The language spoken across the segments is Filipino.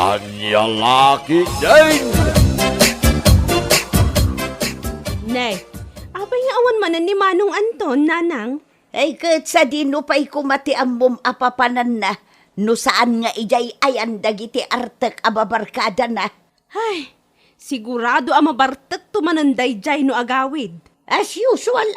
Anya laki din! Nay, abay nga awan manan ni Manong Anton, nanang. Ay kat sa dino pa'y kumati ang apapanan na, no saan nga ijay ayan dagiti artek ababarkada na. Ay, sigurado ang mabartek tumananday jay no agawid. As usual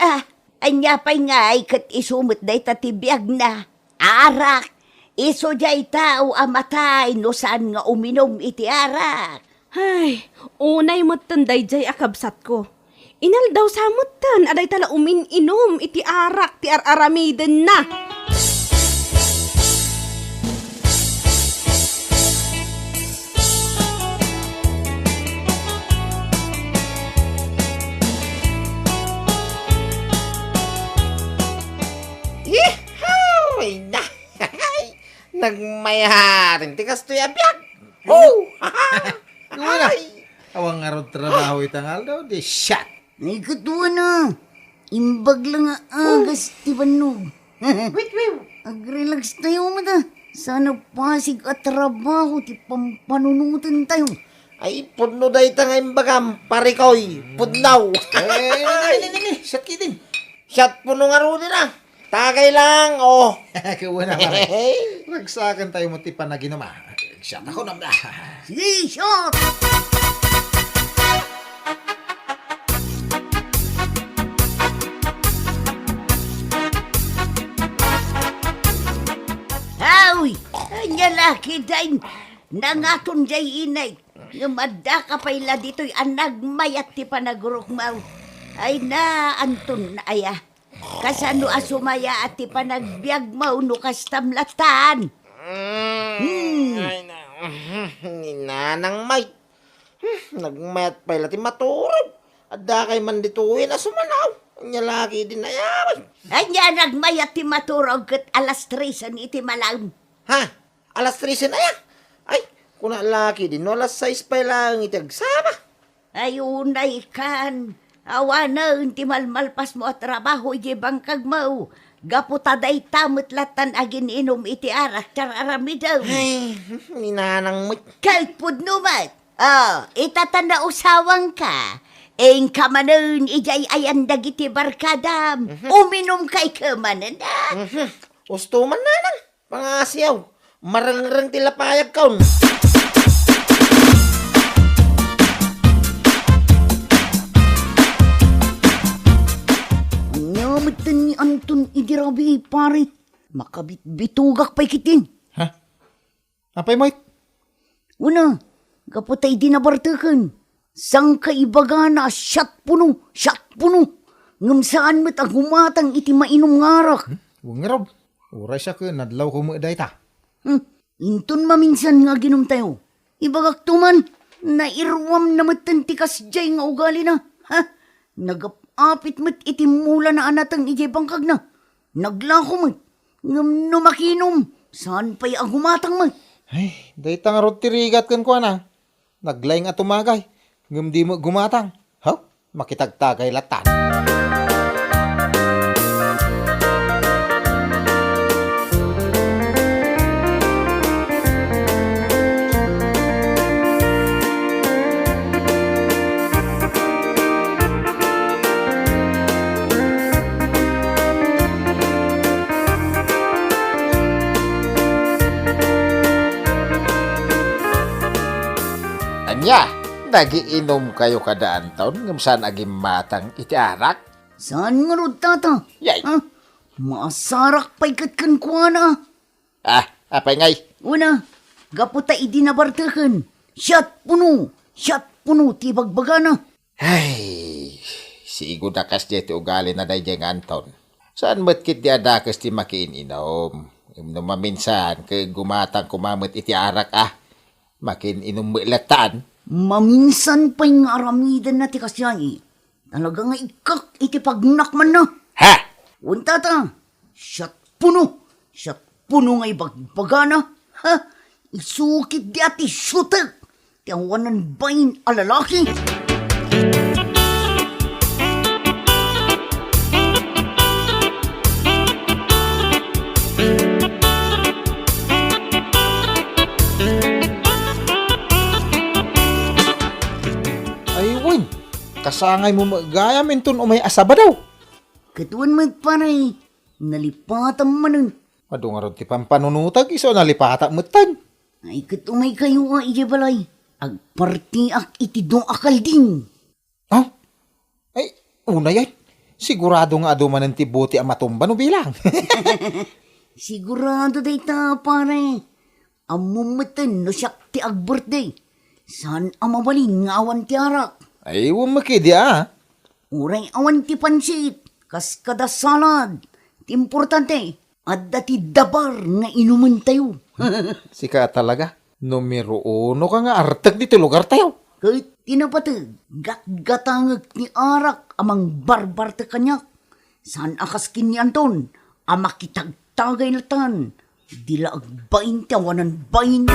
anya pa'y nga ay kat isumot day tatibiyag na. Arak, iso jay tao amatay no saan nga uminom iti arak. Ay, unay mo't tanday jay akabsat ko. Inal daw sa mutan, aday tala umin-inom, iti arak, ti ar-aramiden na. Ay na! Nagmayaharin, tikas to yabiyak! Oh! Ay! Awang arod trabaho itangal daw, di shot. Ay katwa na, imbag lang agas ti banog. Wait! Ag-relax tayo mata. Sana pasig at trabaho ti pampanunutan tayo. Ay, puno da itang bagam, parikoy, pudnaw! Shot kitin. Shot puno nga ro na! Tagay lang, oh! Kawa na pare. Nagsakan tayo mo tipan na ginama. Shot ako na. Sige, shot! Awi, anya laki dain. Nangaton jay inay. Namada ka pa ila dito'y anag mayat ti panagurok mau. Ay na, Anton na aya. Kasano asumaya at ti panagbiag mau no kastamlatan. Ay na, ninanang may. Nagmayat pa ila ti maturog. Adda kay man dituin asumanaw. Anya laki din na yaman. Anya nagmayat ti maturog kat alas 3 iti malam. Ha? Alas 13 na yan? Ay, kuna laki din, no, alas 6 pa lang itagsama. Ayunay kan. Awa na ti malmalpas mo at trabaho iti bangkag mo. Gaputaday tamot latan agin inom iti arak chararami daw. Ay, ninanang mo. Kalpud numat. Itatanda usawang ka. Eng kamanon ijay ayan dagiti barkadam. Uminom kay kamanan na. Usto man nanang, pangasiyaw. Marangrang tilapayag kaun. Anyamatan ni Anton idirabi pare. Makabit-bitugak pa'y kitin. Ha? Apay mo it? Una, kapatay di nabartakan. Sang kaibaga na shot puno. Ngam saan mo't agumatang iti mainom ngarak. Huwag nga raw. Uray siya ka, nadlaw ko mo eday ta. Inton maminsan nga ginom tayo. Ibagak tuman, nairwam na matantikas jay nga ugali na. Ha? Nagapapit mo't iti mula na anatang ijay bangkag na. Naglako mo't. Ngam no makinom. Saan pa'y agumatang mo't? Ay, day tang arod tirigat kan ko na. Naglayng at umagay. Ngam di mo gumatang. Ha? Makitagtagay latan. Anya, nagiinom kayo kadaan taon ngam saan agim matang iti arak? Saan nga rod tata? Yay. Ha? Masarak pa'y katkan kuha na. Apay ngay. Una, gaputa idinabartakan. Shot puno, ti bagbaga na. Ay, sigo na kas di iti ugali na day jeng Anton. Saan matkit di adakas ti makiininom? No maminsan, kay gumatang kumamit iti arak makin-inom mo ilatan. Maminsan pa'y nga aramidan na ti kasyay. Talaga nga ikak iti pagnakman na. Ha? Unta ta, shot puno nga ibagbaga na. Ha? Isukit di ati shooter. Ti awanan bayin alalaki. Kasangay mo magaya minton umay asaba daw. Katuan magparay, nalipatan manan. Adu nga ron ti pampanunutag iso nalipata mutan. Ay katumay kayo nga ije balay. Agparti ak iti dong akal din. Oh? Ay, una yan. Sigurado nga adu manan ti buti ang matumba no bilang. Sigurado day ta pare. Amumatan no siyak ti ag birthday. Saan amabalin nga awan ti arak? Ay, umakidi ah. Uray awan ti pansit. Kas kada salad. Ti importante. At dati dabar nga inuman tayo. Sika talaga. Numero 1 ka nga artag dito lugar tayo. Kahit tinapatag, gatgatangag ni arak amang barbar ta kanyak. San akas kinyanton, amakitagtagay latan. Dila agbain tawanan bain.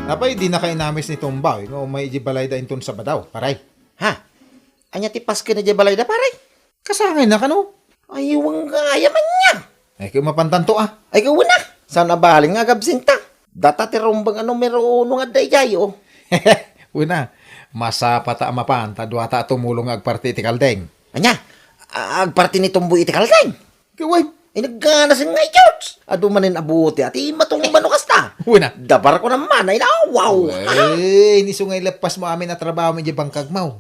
Napay, di na kayo namis ni Tumbaw. Nga may ijibalay da inton sa badaw. Paray. Ha? Anya ti paske na balay da paray? Kasangay na ka no? Ay, wang gaya man niya. Ay, kayo mapantanto ah. Ay, kauna. Saan nabaling nga gabsinta? Data ti rumbang numero 1 nga dayjay, oh. Una, masapata mapanta, duwata tumulong agparti ti kaldeng. Anya, agparti ni Tumboy iti kalkay. Kaway, Ay, nagkanasin nga i-church. Ado manin abuti at imatungban no kasta. una. Dabar ko naman, ay wow. Ay, nisungay lepas mo amin na trabaho medyo bangkag mau.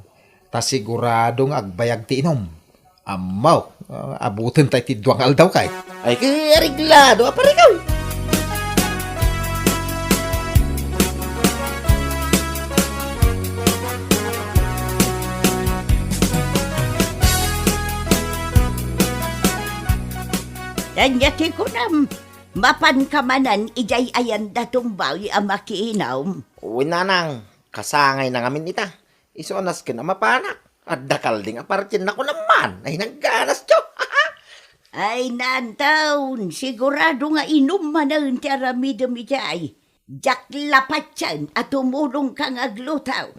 Ta siguradong agbayag ti inom. Amaw, abutin tayo ti duwang aldaw kay. Ay, kaya reglado, apar ikaw. Danyati ko nam, mapan kamanan ijay ayan datong bawi ang makiinaw. Uy, nanang, kasangay na ngamin ita. Isonas ka na mapanak. At dakal ding apartin na ko naman. Ay, nagganas tiyo. Ay nantaw, sigurado nga inom man ang tiaramidam ijay. Jak lapat yan at tumulong kang aglutaw.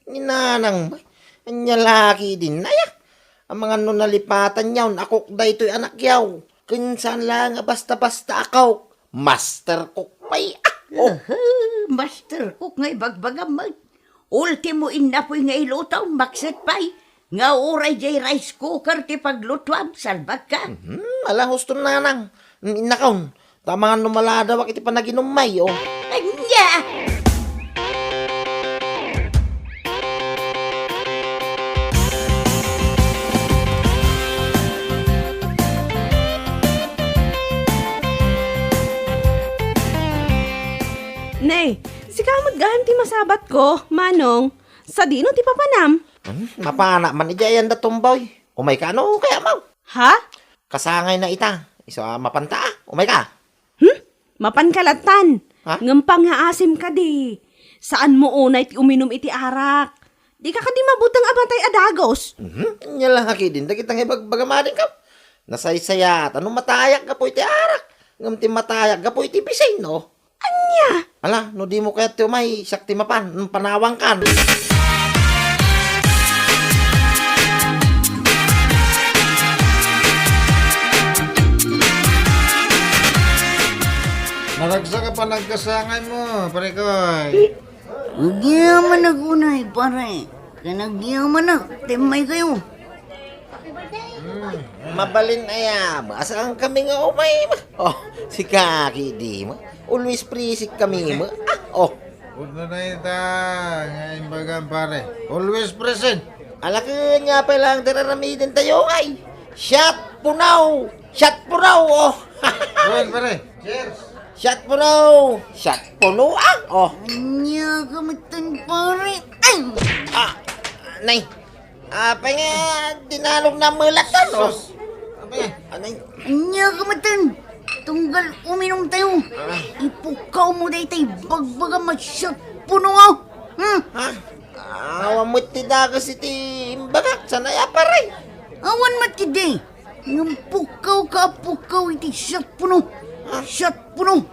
Ni nanang, anya laki din na ya. Ang mga nunalipatan yaw, akok da ito'y anak yaw. Kinsan lang nga basta-basta akaw. Master cook pa'y. Oh, Master Cook ngay bagbagamag. Ultimo inapoy nga ilutaw, maksat pa'y. Nga oray jay rice cooker ti paglutwam, salbag ka. Alang gusto nanang. Inakaw, tama nga numaladawak iti panaginumay, oh. Anya! Nay, sikamot gahan ti masabat ko, manong. Sa dino ti papanam. Mapana man ijayan da tumboy. Umay ka ano, kaya mau. Ha? Kasangay na ita. Isa mapanta, umay ka. Mapankalatan. Ha? Ngampang nga asim ka di. Saan mo unay ti uminom iti arak? Di ka di mabutang abatay adagos. Nya lang haki din, dagitang ibagbagamadin ka. Nasaysaya, anong matayak ka po iti arak. Ngam ti matayak ka po iti bisay, no? Anya? Ala, no di mo kaya ti umay, siyak ti mapan, panawang kan. Naragsa ka pa nagkasangay mo, pare koy. Nagyaman nagunay, pare. Kanagyaman na, timay kayo. Mabalin ayam, asaan kami nga umay ma. Oh, si Kaki di ma. Always prisik kami ma. Oh, Huwag na ita, ngayon bagang pare. Always present. alaka nga pa lang tiraramidin tayo ay. Shot punaw! Shot punaw! Oh! Well, pare. Cheers. Shot punaw! Shot punuan! Oh! Anya kamatan, pare. Ay! Ah! Nay! Apa nga, dinalog na mulatan, oh! Anay? Anya kamatan. Tunggal uminom tayo. Ipukaw mo day tayo bagbaga masyat puno nga. Ha? Awa mo't tidagas iti imbagak, sana ya pare! Awan matidi. Ngapukaw ka pukaw iti syat puno. Syat puno.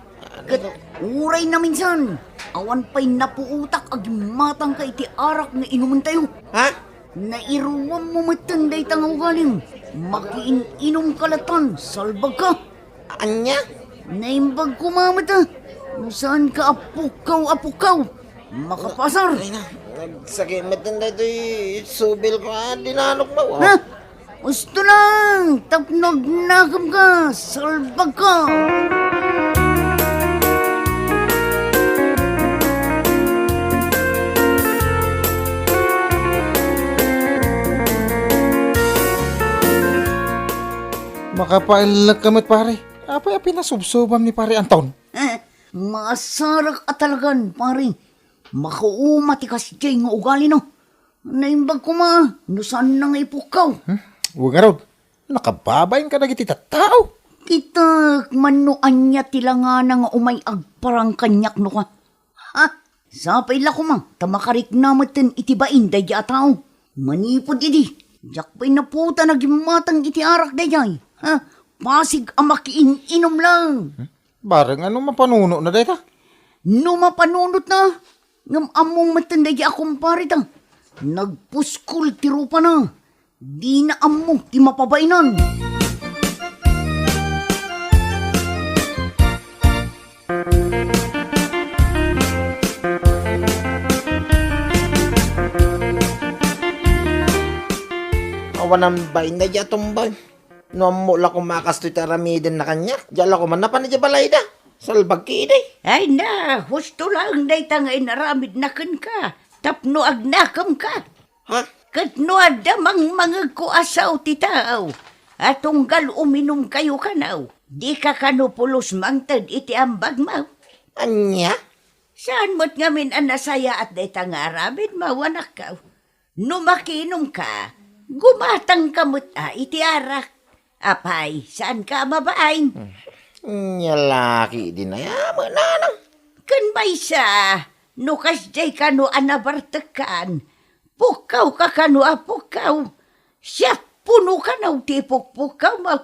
Kat uray na minsan. Awan pa'y napuutak agimatang ka iti arak na inuman tayo. Ha? Nairuwam mo matanday tangaw galim. makiin-inom kalatan, salbag ka. Anya? Naimbag kumamata. Saan ka apukaw? Makapasar. Ay na, nagsakimat na ito subil ko dinanok mo. Ha? Gusto lang, tapnog nakam ka, salbag ka. Makapailag kamot pare. Apa yung pinasubsobam ni pare Anton? Masarak at talagan, pare. Makaumati kasi jay nga ugali no. Naimbag ko nusan na nga ipukaw. Huwag nga rod. Nakababayin ka na giti tao. Kita manuan niya tila nga na nga umay agparang kanyak no ka. Ha? Sapay la ko tamakarik namaten itibain day di ataw. Manipod idi. Jak pa'y naputa nagimatang iti arak day jay. Ha? Pasig amakiin-inom lang. Barang ano mapanuno na data? No mapanunot na. Ngam among matanday di akong parita. Nagpuskul tirupa na. Di na among ti mapabainan. Awanan ba na dya tumbay? No mo la ko makastoy taramiden na kanya. Diyala ko man na pa na dya balay da. Salbag ki day. Ay na, husto lang day tangay naramid na kan ka. Tapno agnakam ka. Ha? Katno adamang mga kuasaw ti tao. Atunggal uminom kayo kanaw. Di ka kanupulos mangtad iti ambag mo. Anya? Saan mo't ngamin ang nasaya at day tangaramid mawanak ka? No makinom ka, gumatang kamot iti arak. Apay, saan ka mabain? Nya laki din na yaman na na. Kan may sa, no kasjay ka no anabartakan. Pukaw ka kano apukaw. Siya puno ka na utipok-pukaw mo.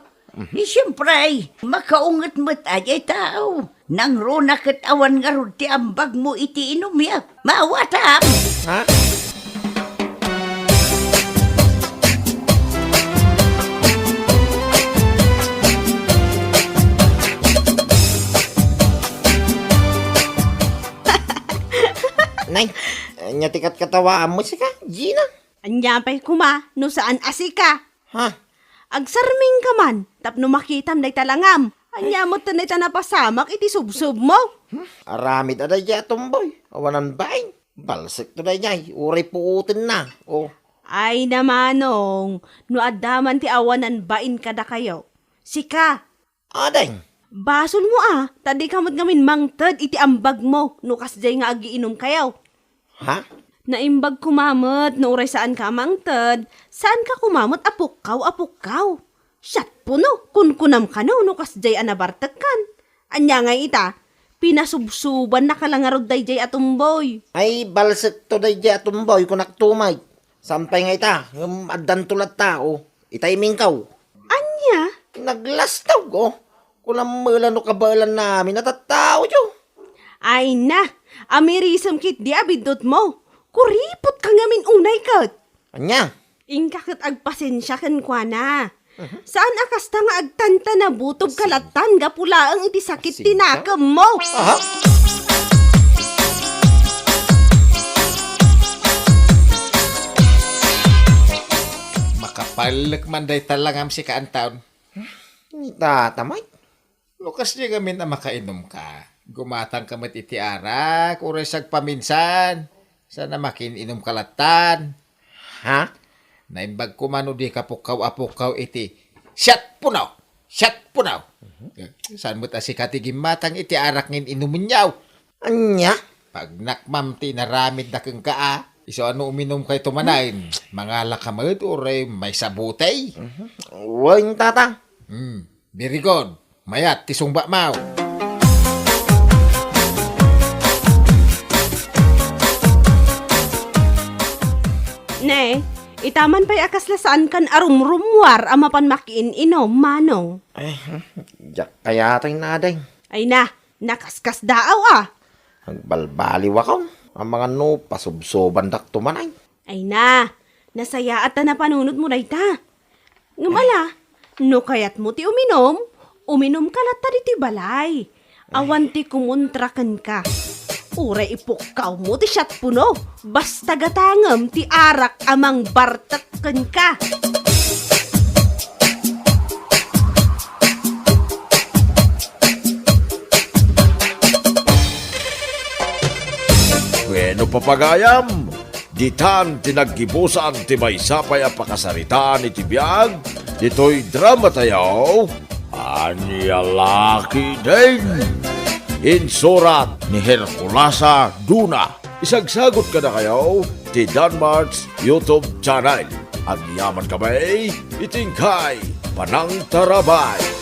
Siyempre, makaungat mo't ajay tao. Nang rona kat awan nga ron ti ambag mo iti inumya. Mawatam! Ha? Nay, nya tikat katawaan mo siya ka, Gina. Anya pa'y no saan asika. Ha? Agsarming ka man, tapno makitam day talangam. Anya mo tanay napasamak iti subsub mo. Aramid aday dya tumboy. Awanan bain. Balsik to day jay. Uray puutin na. Oh. Ay namanong, no adaman ti awanan bain kada kayo. Sika, Aday. basol mo tadi kamot ngamin mangted iti ambag mo, no kasjay nga agiinom kayo. Ha? Naimbag kumamot, no uray saan ka mangted, saan ka kumamot apukaw. Syat po no, kunkunam ka no kasjay anabartag kan. Anya nga ita, pinasubsuban na kalangarod day jay atumboy. Ay, balsik to day dya tumboy kung naktumay. Sampay nga ita. Adan tulat tao. Itiming kaw. Anya? Naglastaw ko. Kulang mula no kabalan namin natatao jo. Ay na, amirisam kit di abidot mo. Kuripot ka ngamin unay kat. Anya? Ingkakit agpasensya kan kwa na. Saan akas ta nga agtanta na butob kalatan gapula ang iti sakit tinakam mo. Aha. Makapalak man day talangam si kaantaon. Tatamay. Lukas di gamin na makainom ka. Gumatang ka mat iti arak, uray sag paminsan. Sana makininom kalatan. Ha? Naimbag ko mano di kapukaw-apukaw iti. Shut punaw! Shut punaw! Saan mo't asikati gimatang iti arak ngin inumin niyaw. Anya? Pag nakmam ti naramid na kang kaa, iso ano uminom kay tumanain. Mga lakamad uray may sabutay. Uwing tata. Very good. Mayat, tisungba mau. Ne, itaman pa'y akas lasaan kan arumrumwar amapan makiin inom, manong. Ay, jak kaya tayo naday. Ay na, nakaskas daaw Agbalbaliw ako. Ang mga no, pasubsoban dak tumanay. Ay na, nasaya at na panunod mo na ita. Ngumala, no kayat mo ti uminom ka lata di ti balay. Awan ti kumontrakan ka. Uray ipukaw mo ti siyat puno. Basta gatangam ti arak amang bartakan ka. Bueno papagayam, ditan tinaggibusan ti may sapay a pakasaritaan iti biyag, dito'y drama tayo, Anyalaki din. Insurat ni Herculasa Duna. Isagsagot ka na kayo ti Danmarks YouTube channel. Ang yaman kamay, itingkay, panang tarabay.